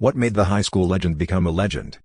What made the high school legend become a legend?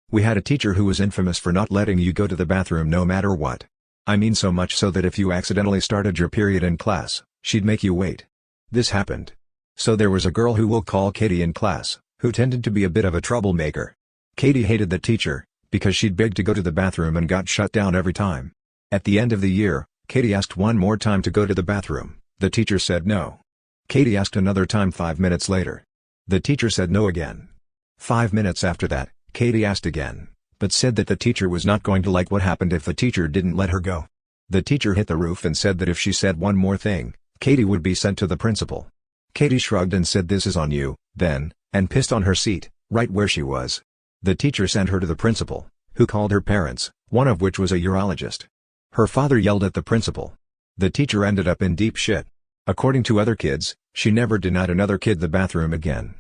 We had a teacher who was infamous for not letting you go to the bathroom no matter what. I mean so much so that if you accidentally started your period in class, she'd make you wait. This happened. So there was a girl who we'll call Katie in class, who tended to be a bit of a troublemaker. Katie hated the teacher, because she'd beg to go to the bathroom and got shut down every time. At the end of the year, Katie asked one more time to go to the bathroom. The teacher said no. Katie asked another time 5 minutes later. The teacher said no again. 5 minutes after that, Katie asked again, but said that the teacher was not going to like what happened if the teacher didn't let her go. The teacher hit the roof and said that if she said one more thing, Katie would be sent to the principal. Katie shrugged and said this is on you, then, and pissed on her seat, right where she was. The teacher sent her to the principal, who called her parents, one of which was a urologist. Her father yelled at the principal. The teacher ended up in deep shit. According to other kids, she never denied another kid the bathroom again.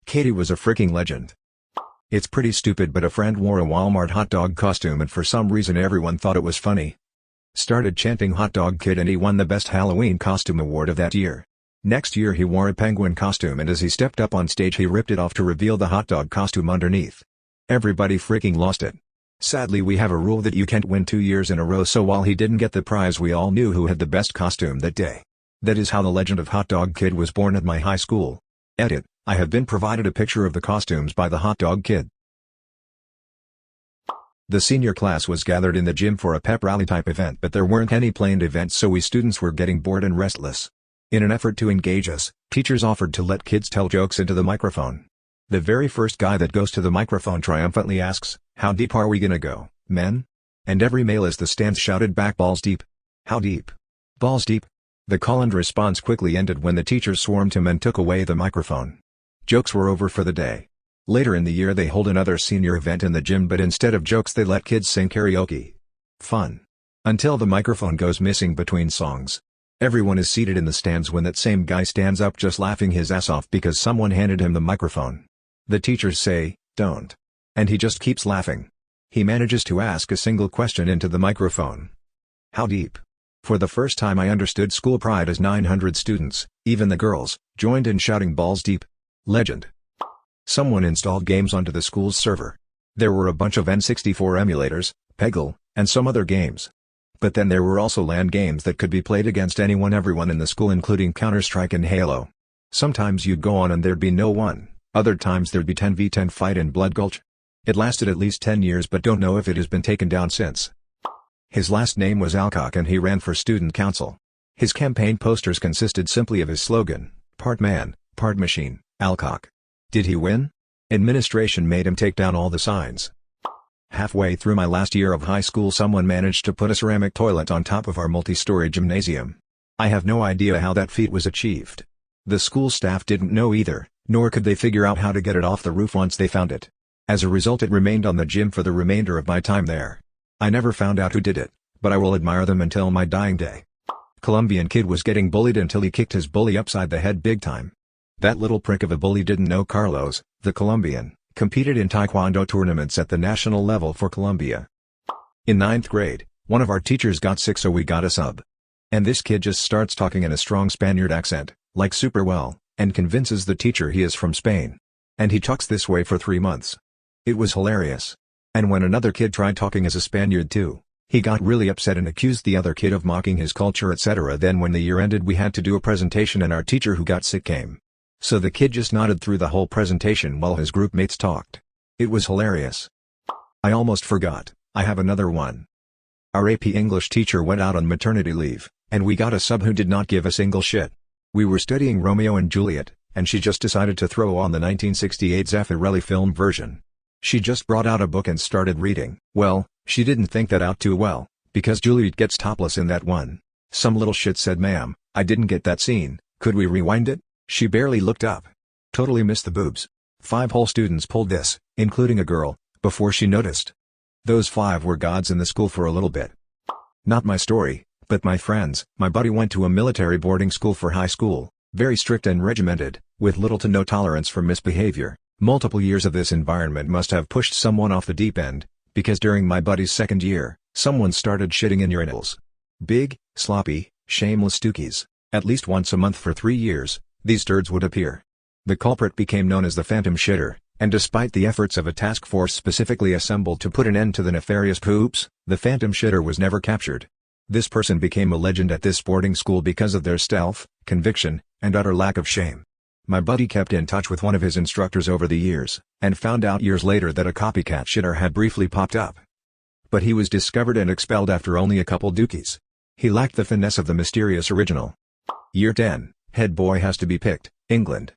Katie was a freaking legend. It's pretty stupid, but a friend wore a Walmart hot dog costume and for some reason everyone thought it was funny. Started chanting hot dog kid and he won the best Halloween costume award of that year. Next year he wore a penguin costume and as he stepped up on stage he ripped it off to reveal the hot dog costume underneath. Everybody freaking lost it. Sadly we have a rule that you can't win 2 years in a row, so while he didn't get the prize we all knew who had the best costume that day. That is how the legend of Hot Dog Kid was born at my high school. Edit: I have been provided a picture of the costumes by the Hot Dog Kid. The senior class was gathered in the gym for a pep rally type event, but there weren't any planned events, so we students were getting bored and restless. In an effort to engage us, teachers offered to let kids tell jokes into the microphone. The very first guy that goes to the microphone triumphantly asks, "How deep are we gonna go, men?" And every male as the stands shouted back, "Balls deep." "How deep?" "Balls deep." The call and response quickly ended when the teachers swarmed him and took away the microphone. Jokes were over for the day. Later in the year they hold another senior event in the gym, but instead of jokes they let kids sing karaoke. Fun. Until the microphone goes missing between songs. Everyone is seated in the stands when that same guy stands up just laughing his ass off because someone handed him the microphone. The teachers say, "Don't." And he just keeps laughing. He manages to ask a single question into the microphone. "How deep?" For the first time I understood school pride as 900 students, even the girls, joined in shouting balls deep. Legend. Someone installed games onto the school's server. There were a bunch of N64 emulators, Peggle, and some other games. But then there were also LAN games that could be played against everyone in the school, including Counter-Strike and Halo. Sometimes you'd go on and there'd be no one, other times there'd be 10v10 fight in Blood Gulch. It lasted at least 10 years, but don't know if it has been taken down since. His last name was Alcock and he ran for student council. His campaign posters consisted simply of his slogan, "Part man, part machine, Alcock." Did he win? Administration made him take down all the signs. Halfway through my last year of high school someone managed to put a ceramic toilet on top of our multi-story gymnasium. I have no idea how that feat was achieved. The school staff didn't know either, nor could they figure out how to get it off the roof once they found it. As a result it remained on the gym for the remainder of my time there. I never found out who did it, but I will admire them until my dying day. Colombian kid was getting bullied until he kicked his bully upside the head big time. That little prick of a bully didn't know Carlos, the Colombian, competed in taekwondo tournaments at the national level for Colombia. In 9th grade, one of our teachers got sick, so we got a sub. And this kid just starts talking in a strong Spaniard accent, like super well, and convinces the teacher he is from Spain. And he talks this way for 3 months. It was hilarious. And when another kid tried talking as a Spaniard too, he got really upset and accused the other kid of mocking his culture, etc. Then when the year ended we had to do a presentation and our teacher who got sick came. So the kid just nodded through the whole presentation while his group mates talked. It was hilarious. I almost forgot, I have another one. Our AP English teacher went out on maternity leave, and we got a sub who did not give a single shit. We were studying Romeo and Juliet, and she just decided to throw on the 1968 Zeffirelli film version. She just brought out a book and started reading. Well, she didn't think that out too well, because Juliet gets topless in that one. Some little shit said, "Ma'am, I didn't get that scene, could we rewind it?" She barely looked up. Totally missed the boobs. 5 whole students pulled this, including a girl, before she noticed. Those 5 were gods in the school for a little bit. Not my story, but my friends. My buddy went to a military boarding school for high school, very strict and regimented, with little to no tolerance for misbehavior. Multiple years of this environment must have pushed someone off the deep end, because during my buddy's second year, someone started shitting in urinals. Big, sloppy, shameless stookies. At least once a month for 3 years, these turds would appear. The culprit became known as the Phantom Shitter, and despite the efforts of a task force specifically assembled to put an end to the nefarious poops, the Phantom Shitter was never captured. This person became a legend at this sporting school because of their stealth, conviction, and utter lack of shame. My buddy kept in touch with one of his instructors over the years, and found out years later that a copycat shitter had briefly popped up. But he was discovered and expelled after only a couple dookies. He lacked the finesse of the mysterious original. Year 10, head boy has to be picked, England.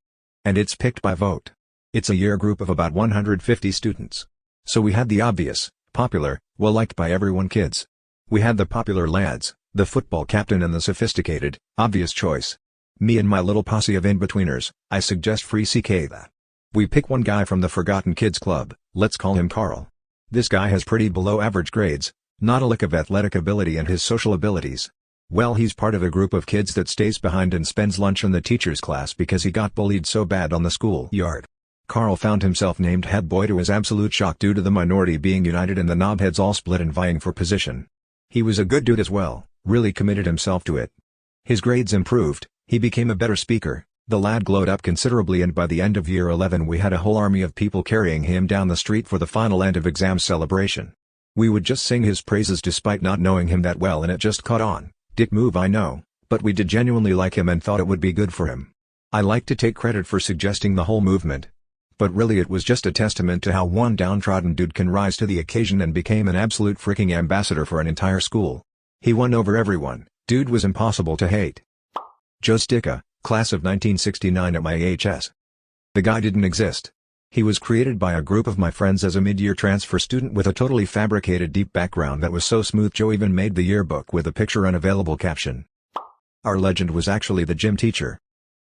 And it's picked by vote. It's a year group of about 150 students. So we had the obvious, popular, well-liked by everyone kids. We had the popular lads, the football captain and the sophisticated, obvious choice. Me and my little posse of in-betweeners, I suggest free CK that. We pick one guy from the Forgotten Kids Club, let's call him Carl. This guy has pretty below average grades, not a lick of athletic ability and his social abilities. Well, he's part of a group of kids that stays behind and spends lunch in the teacher's class because he got bullied so bad on the school yard. Carl found himself named head boy to his absolute shock due to the minority being united and the knobheads all split and vying for position. He was a good dude as well, really committed himself to it. His grades improved, he became a better speaker, the lad glowed up considerably, and by the end of year 11 we had a whole army of people carrying him down the street for the final end of exam celebration. We would just sing his praises despite not knowing him that well, and it just caught on. Dick move, I know, but we did genuinely like him and thought it would be good for him. I like to take credit for suggesting the whole movement. But really it was just a testament to how one downtrodden dude can rise to the occasion and became an absolute freaking ambassador for an entire school. He won over everyone, dude was impossible to hate. Joe Sticka, class of 1969 at my AHS. The guy didn't exist. He was created by a group of my friends as a mid-year transfer student with a totally fabricated deep background that was so smooth Joe even made the yearbook with a picture unavailable caption. Our legend was actually the gym teacher.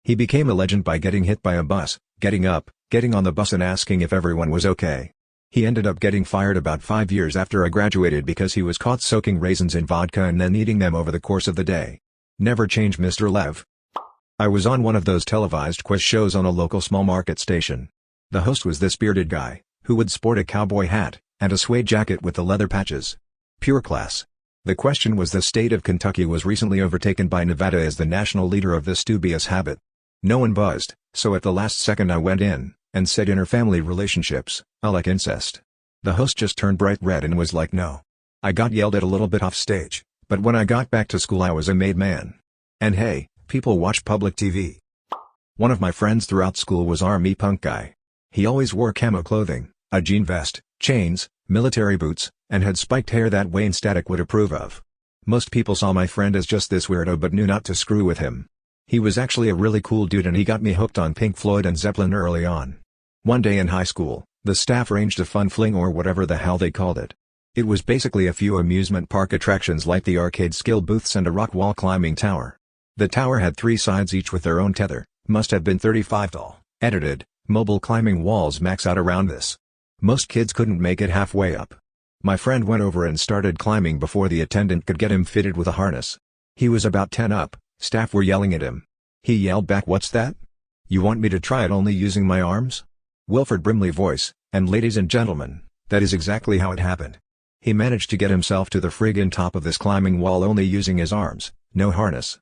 He became a legend by getting hit by a bus, getting up, getting on the bus and asking if everyone was okay. He ended up getting fired about 5 years after I graduated because he was caught soaking raisins in vodka and then eating them over the course of the day. Never change, Mr. Lev. I was on one of those televised quiz shows on a local small market station. The host was this bearded guy, who would sport a cowboy hat, and a suede jacket with the leather patches. Pure class. The question was: the state of Kentucky was recently overtaken by Nevada as the national leader of this dubious habit. No one buzzed, so at the last second I went in, and said interfamily relationships, I like incest. The host just turned bright red and was like no. I got yelled at a little bit off stage, but when I got back to school I was a made man. And hey, people watch public TV. One of my friends throughout school was army punk guy. He always wore camo clothing, a jean vest, chains, military boots, and had spiked hair that Wayne Static would approve of. Most people saw my friend as just this weirdo but knew not to screw with him. He was actually a really cool dude and he got me hooked on Pink Floyd and Zeppelin early on. One day in high school, the staff arranged a fun fling or whatever the hell they called it. It was basically a few amusement park attractions like the arcade skill booths and a rock wall climbing tower. The tower had 3 sides each with their own tether, must have been 35 tall, edited, mobile climbing walls max out around this. Most kids couldn't make it halfway up. My friend went over and started climbing before the attendant could get him fitted with a harness. He was about 10 up, staff were yelling at him. He yelled back, "What's that? You want me to try it only using my arms?" Wilford Brimley voice, and ladies and gentlemen, that is exactly how it happened. He managed to get himself to the friggin' top of this climbing wall only using his arms, no harness.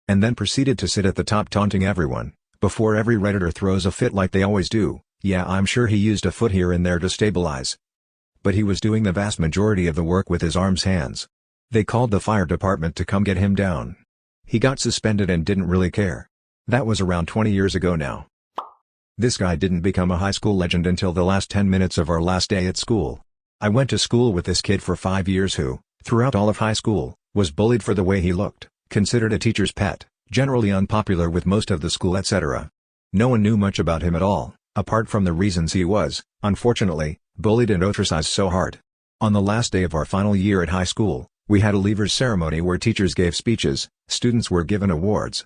And then proceeded to sit at the top taunting everyone, before every Redditor throws a fit like they always do. Yeah, I'm sure he used a foot here and there to stabilize. But he was doing the vast majority of the work with his hands. They called the fire department to come get him down. He got suspended and didn't really care. That was around 20 years ago now. This guy didn't become a high school legend until the last 10 minutes of our last day at school. I went to school with this kid for 5 years who, throughout all of high school, was bullied for the way he looked, considered a teacher's pet, generally unpopular with most of the school, etc. No one knew much about him at all, apart from the reasons he was, unfortunately, bullied and ostracized so hard. On the last day of our final year at high school, we had a leavers ceremony where teachers gave speeches, students were given awards,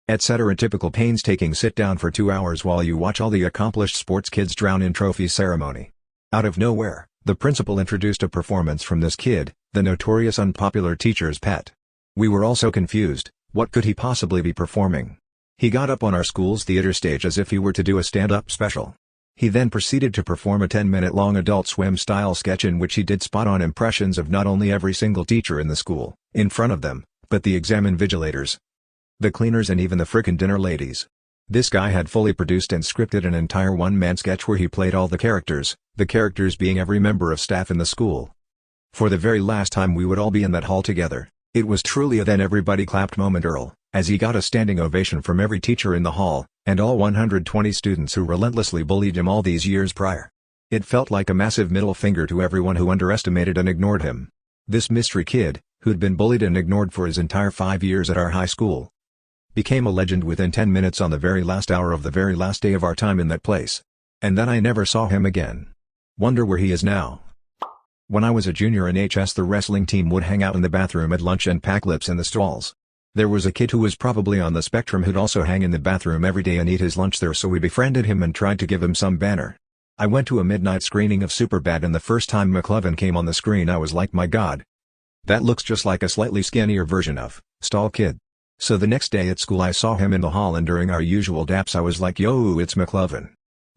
etc. Typical painstaking sit down for 2 hours while you watch all the accomplished sports kids drown in trophy ceremony. Out of nowhere, the principal introduced a performance from this kid, the notorious unpopular teacher's pet. We were all so confused, what could he possibly be performing? He got up on our school's theater stage as if he were to do a stand-up special. He then proceeded to perform a 10-minute-long Adult Swim-style sketch in which he did spot-on impressions of not only every single teacher in the school, in front of them, but the exam invigilators, the cleaners and even the frickin' dinner ladies. This guy had fully produced and scripted an entire one-man sketch where he played all the characters being every member of staff in the school. For the very last time we would all be in that hall together, it was truly a then everybody clapped moment Earl, as he got a standing ovation from every teacher in the hall, and all 120 students who relentlessly bullied him all these years prior. It felt like a massive middle finger to everyone who underestimated and ignored him. This mystery kid, who'd been bullied and ignored for his entire 5 years at our high school, became a legend within 10 minutes on the very last hour of the very last day of our time in that place. And then I never saw him again. Wonder where he is now. When I was a junior in HS, the wrestling team would hang out in the bathroom at lunch and pack lips in the stalls. There was a kid who was probably on the spectrum who'd also hang in the bathroom every day and eat his lunch there, so we befriended him and tried to give him some banner. I went to a midnight screening of Superbad, and the first time McLovin came on the screen I was like, my god. That looks just like a slightly skinnier version of Stall Kid. So the next day at school I saw him in the hall, and during our usual daps I was like, yo, it's McLovin.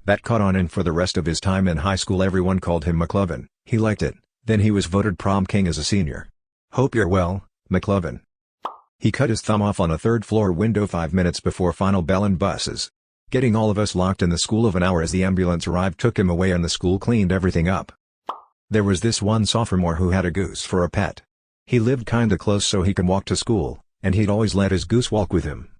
That caught on, and for the rest of his time in high school everyone called him McLovin. He liked it. Then he was voted prom king as a senior. Hope you're well, McLovin. He cut his thumb off on a third-floor window 5 minutes before final bell and buses. Getting all of us locked in the school of an hour as the ambulance arrived took him away, and the school cleaned everything up. There was this one sophomore who had a goose for a pet. He lived kinda close so he could walk to school, and he'd always let his goose walk with him.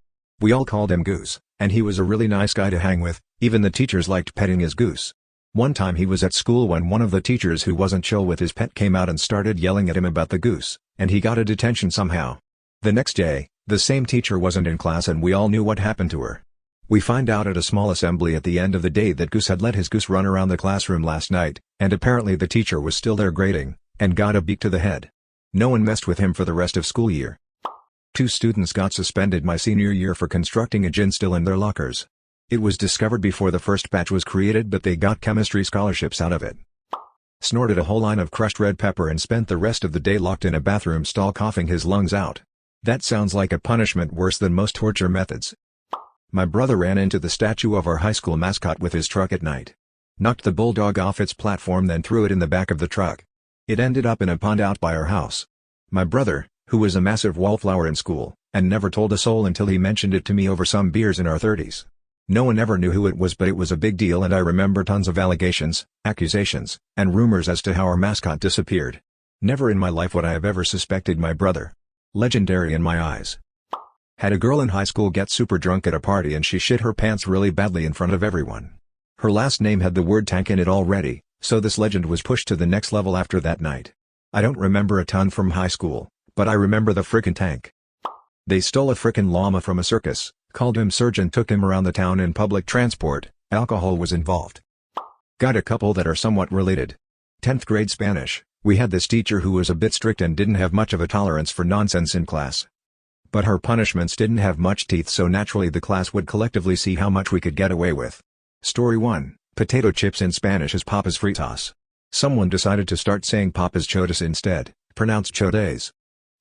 We all called him Goose, and he was a really nice guy to hang with. Even the teachers liked petting his goose. One time he was at school when one of the teachers who wasn't chill with his pet came out and started yelling at him about the goose, and he got a detention somehow. The next day, the same teacher wasn't in class and we all knew what happened to her. We find out at a small assembly at the end of the day that Goose had let his goose run around the classroom last night, and apparently the teacher was still there grading, and got a beak to the head. No one messed with him for the rest of school year. 2 students got suspended my senior year for constructing a gin still in their lockers. It was discovered before the first batch was created, but they got chemistry scholarships out of it. Snorted a whole line of crushed red pepper and spent the rest of the day locked in a bathroom stall coughing his lungs out. That sounds like a punishment worse than most torture methods. My brother ran into the statue of our high school mascot with his truck at night. Knocked the bulldog off its platform, then threw it in the back of the truck. It ended up in a pond out by our house. My brother, who was a massive wallflower in school, and never told a soul until he mentioned it to me over some beers in our 30s. No one ever knew who it was, but it was a big deal, and I remember tons of allegations, accusations, and rumors as to how our mascot disappeared. Never in my life would I have ever suspected my brother. Legendary in my eyes. Had a girl in high school get super drunk at a party and she shit her pants really badly in front of everyone. Her last name had the word tank in it already, so this legend was pushed to the next level after that night. I don't remember a ton from high school, but I remember the frickin' tank. They stole a frickin' llama from a circus, called him Serge, and took him around the town in public transport. Alcohol was involved. Got a couple that are somewhat related. 10th grade Spanish, we had this teacher who was a bit strict and didn't have much of a tolerance for nonsense in class. But her punishments didn't have much teeth, so naturally the class would collectively see how much we could get away with. Story 1, potato chips in Spanish is papas fritas. Someone decided to start saying papas chotas instead, pronounced chotes.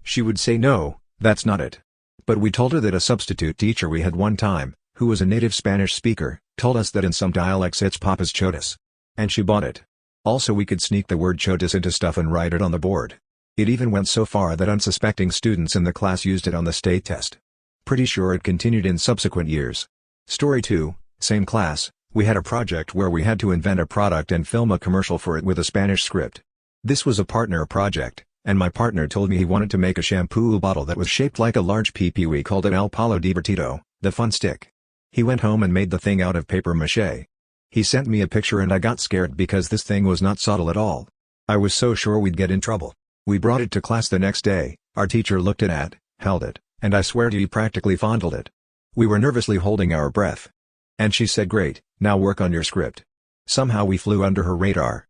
She would say no, that's not it. But we told her that a substitute teacher we had one time, who was a native Spanish speaker, told us that in some dialects it's papas chotas. And she bought it. Also, we could sneak the word chotas into stuff and write it on the board. It even went so far that unsuspecting students in the class used it on the state test. Pretty sure it continued in subsequent years. Story 2, same class, we had a project where we had to invent a product and film a commercial for it with a Spanish script. This was a partner project, and my partner told me he wanted to make a shampoo bottle that was shaped like a large PP. We called it El Palo Divertido, the fun stick. He went home and made the thing out of paper mache. He sent me a picture and I got scared because this thing was not subtle at all. I was so sure we'd get in trouble. We brought it to class the next day, our teacher looked at it, held it, and I swear to you practically fondled it. We were nervously holding our breath. And she said, great, now work on your script. Somehow we flew under her radar.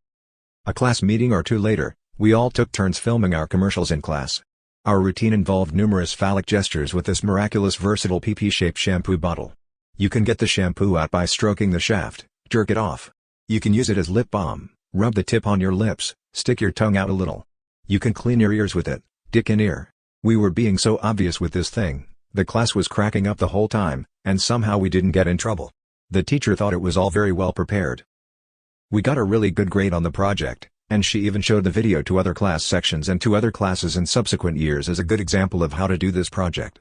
A class meeting or two later, we all took turns filming our commercials in class. Our routine involved numerous phallic gestures with this miraculous versatile PP-shaped shampoo bottle. You can get the shampoo out by stroking the shaft, jerk it off. You can use it as lip balm, rub the tip on your lips, stick your tongue out a little. You can clean your ears with it, dick in ear. We were being so obvious with this thing, the class was cracking up the whole time, and somehow we didn't get in trouble. The teacher thought it was all very well prepared. We got a really good grade on the project, and she even showed the video to other class sections and to other classes in subsequent years as a good example of how to do this project.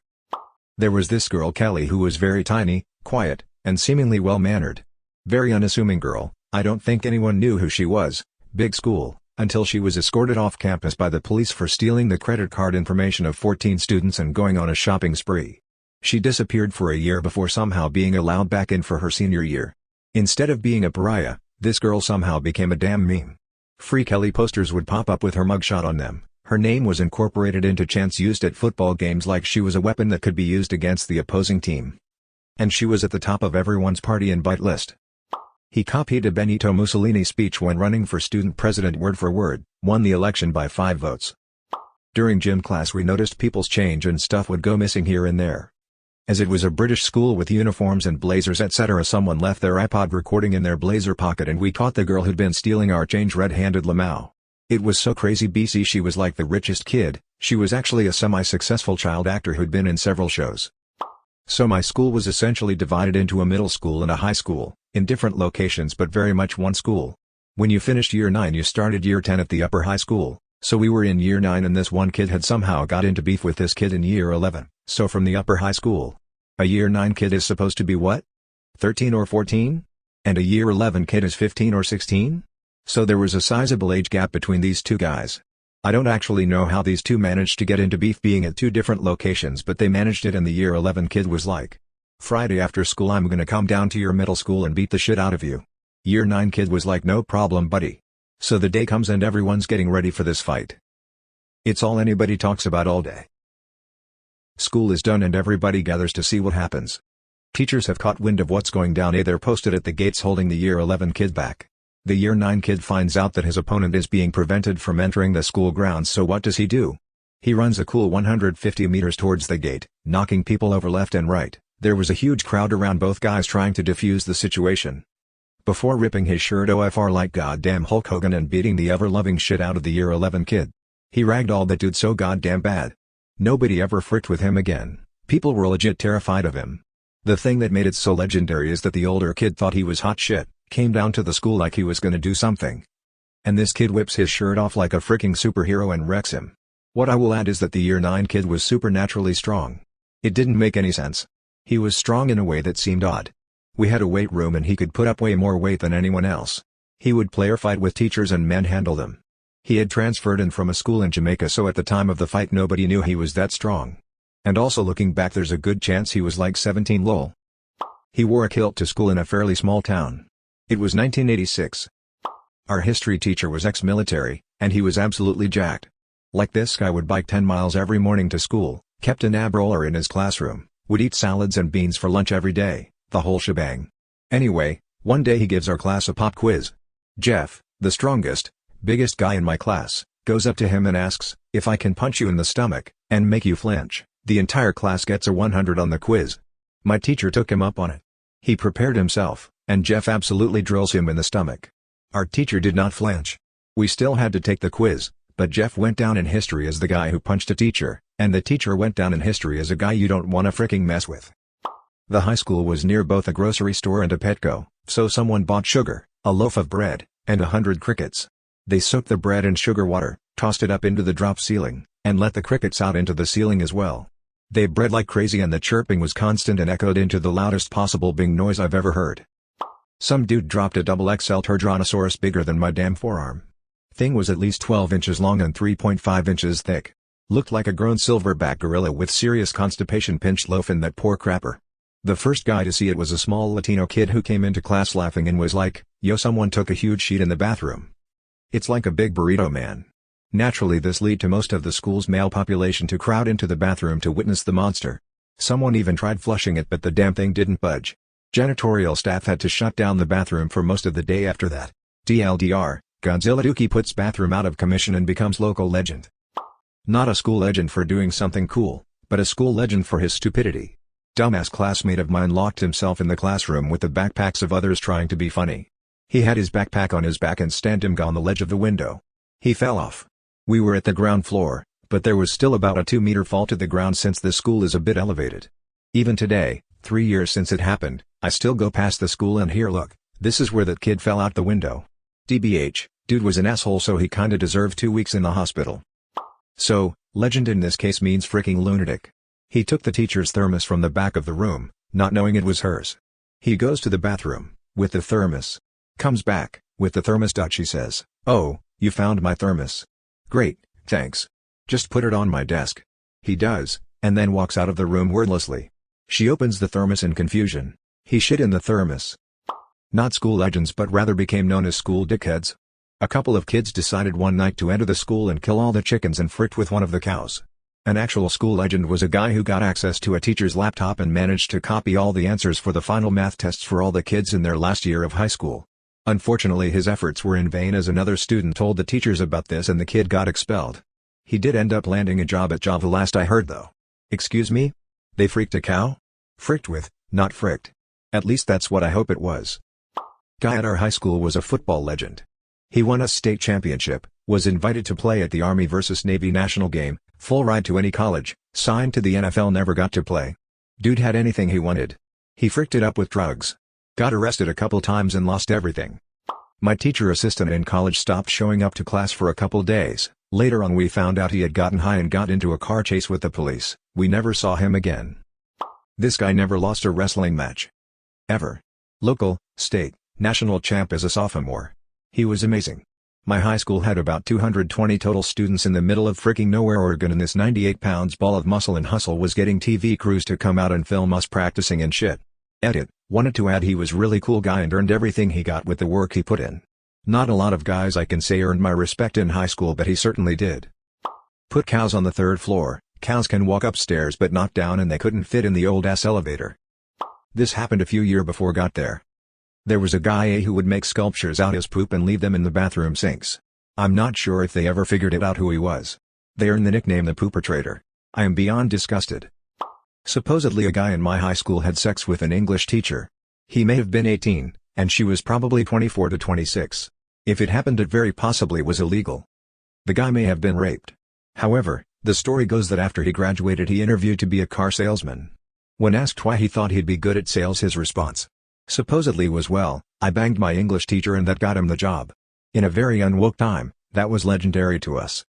There was this girl Kelly who was very tiny, quiet, and seemingly well-mannered. Very unassuming girl, I don't think anyone knew who she was, big school, until she was escorted off campus by the police for stealing the credit card information of 14 students and going on a shopping spree. She disappeared for a year before somehow being allowed back in for her senior year. Instead of being a pariah, this girl somehow became a damn meme. Free Kelly posters would pop up with her mugshot on them. Her name was incorporated into chants used at football games like she was a weapon that could be used against the opposing team. And she was at the top of everyone's party invite list. He copied a Benito Mussolini speech when running for student president word for word, won the election by 5 votes. During gym class we noticed people's change and stuff would go missing here and there. As it was a British school with uniforms and blazers etc., someone left their iPod recording in their blazer pocket and we caught the girl who'd been stealing our change red-handed Lamau. It was so crazy BC she was like the richest kid, she was actually a semi-successful child actor who'd been in several shows. So my school was essentially divided into a middle school and a high school, in different locations but very much one school. When you finished year 9 you started year 10 at the upper high school, so we were in year 9 and this one kid had somehow got into beef with this kid in year 11, so from the upper high school. A year 9 kid is supposed to be what? 13 or 14? And a year 11 kid is 15 or 16? So there was a sizable age gap between these two guys. I don't actually know how these two managed to get into beef being at 2 different locations, but they managed it and the year 11 kid was like, "Friday after school I'm gonna come down to your middle school and beat the shit out of you." Year 9 kid was like, "No problem buddy." So the day comes and everyone's getting ready for this fight. It's all anybody talks about all day. School is done and everybody gathers to see what happens. Teachers have caught wind of what's going down. They're posted at the gates holding the year 11 kid back. The year 9 kid finds out that his opponent is being prevented from entering the school grounds, so what does he do? He runs a cool 150 meters towards the gate, knocking people over left and right. There was a huge crowd around both guys trying to defuse the situation. Before ripping his shirt OFR like goddamn Hulk Hogan and beating the ever-loving shit out of the year 11 kid. He ragdolled that dude so goddamn bad. Nobody ever fricked with him again. People were legit terrified of him. The thing that made it so legendary is that the older kid thought he was hot shit, came down to the school like he was gonna do something. And this kid whips his shirt off like a freaking superhero and wrecks him. What I will add is that the year 9 kid was supernaturally strong. It didn't make any sense. He was strong in a way that seemed odd. We had a weight room and he could put up way more weight than anyone else. He would player fight with teachers and manhandle them. He had transferred in from a school in Jamaica, so at the time of the fight nobody knew he was that strong. And also looking back there's a good chance he was like 17 lol. He wore a kilt to school in a fairly small town. It was 1986. Our history teacher was ex-military, and he was absolutely jacked. Like this guy would bike 10 miles every morning to school, kept an ab roller in his classroom, would eat salads and beans for lunch every day, the whole shebang. Anyway, one day he gives our class a pop quiz. Jeff, the strongest, biggest guy in my class, goes up to him and asks, "If I can punch you in the stomach, and make you flinch, the entire class gets a 100 on the quiz." My teacher took him up on it. He prepared himself, and Jeff absolutely drills him in the stomach. Our teacher did not flinch. We still had to take the quiz, but Jeff went down in history as the guy who punched a teacher, and the teacher went down in history as a guy you don't wanna fricking mess with. The high school was near both a grocery store and a Petco, so someone bought sugar, a loaf of bread, and 100 crickets. They soaked the bread in sugar water, tossed it up into the drop ceiling, and let the crickets out into the ceiling as well. They bred like crazy and the chirping was constant and echoed into the loudest possible bing noise I've ever heard. Some dude dropped a XXL Tyrannosaurus bigger than my damn forearm. Thing was at least 12 inches long and 3.5 inches thick. Looked like a grown silverback gorilla with serious constipation pinched loaf in that poor crapper. The first guy to see it was a small Latino kid who came into class laughing and was like, "Yo, someone took a huge shit in the bathroom. It's like a big burrito, man." Naturally this led to most of the school's male population to crowd into the bathroom to witness the monster. Someone even tried flushing it but the damn thing didn't budge. Janitorial staff had to shut down the bathroom for most of the day after that. TLDR, Godzilla Dookie puts bathroom out of commission and becomes local legend. Not a school legend for doing something cool, but a school legend for his stupidity. Dumbass classmate of mine locked himself in the classroom with the backpacks of others trying to be funny. He had his backpack on his back and stand him on the ledge of the window. He fell off. We were at the ground floor, but there was still about a 2-meter fall to the ground since the school is a bit elevated. Even today, 3 years since it happened, I still go past the school and hear, "Look, this is where that kid fell out the window." TBH, dude was an asshole, so he kinda deserved 2 weeks in the hospital. So, legend in this case means freaking lunatic. He took the teacher's thermos from the back of the room, not knowing it was hers. He goes to the bathroom, with the thermos. Comes back, with the thermos. She says, "Oh, you found my thermos. Great, thanks. Just put it on my desk." He does, and then walks out of the room wordlessly. She opens the thermos in confusion. He shit in the thermos. Not school legends but rather became known as school dickheads. A couple of kids decided one night to enter the school and kill all the chickens and fricked with one of the cows. An actual school legend was a guy who got access to a teacher's laptop and managed to copy all the answers for the final math tests for all the kids in their last year of high school. Unfortunately, his efforts were in vain as another student told the teachers about this and the kid got expelled. He did end up landing a job at Java last I heard though. Excuse me? They freaked a cow? Fricked with, not fricked. At least that's what I hope it was. Guy at our high school was a football legend. He won a state championship, was invited to play at the Army vs Navy national game, full ride to any college, signed to the NFL, never got to play. Dude had anything he wanted. He fricked it up with drugs. Got arrested a couple times and lost everything. My teacher assistant in college stopped showing up to class for a couple days. Later on we found out he had gotten high and got into a car chase with the police. We never saw him again. This guy never lost a wrestling match. Ever. Local, state, national champ as a sophomore. He was amazing. My high school had about 220 total students in the middle of freaking nowhere, Oregon, and this 98 pounds ball of muscle and hustle was getting TV crews to come out and film us practicing and shit. Edit, wanted to add he was really cool guy and earned everything he got with the work he put in. Not a lot of guys I can say earned my respect in high school, but he certainly did. Put cows on the 3rd floor. Cows can walk upstairs but not down, and they couldn't fit in the old ass elevator. This happened a few years before got there. There was a guy who would make sculptures out his poop and leave them in the bathroom sinks. I'm not sure if they ever figured it out who he was. They earned the nickname the poopertrator. I am beyond disgusted. Supposedly a guy in my high school had sex with an English teacher. He may have been 18, and she was probably 24 to 26. If it happened, it very possibly was illegal. The guy may have been raped. However, the story goes that after he graduated he interviewed to be a car salesman. When asked why he thought he'd be good at sales, his response supposedly was, "Well, I banged my English teacher and that got him the job." In a very unwoke time, that was legendary to us.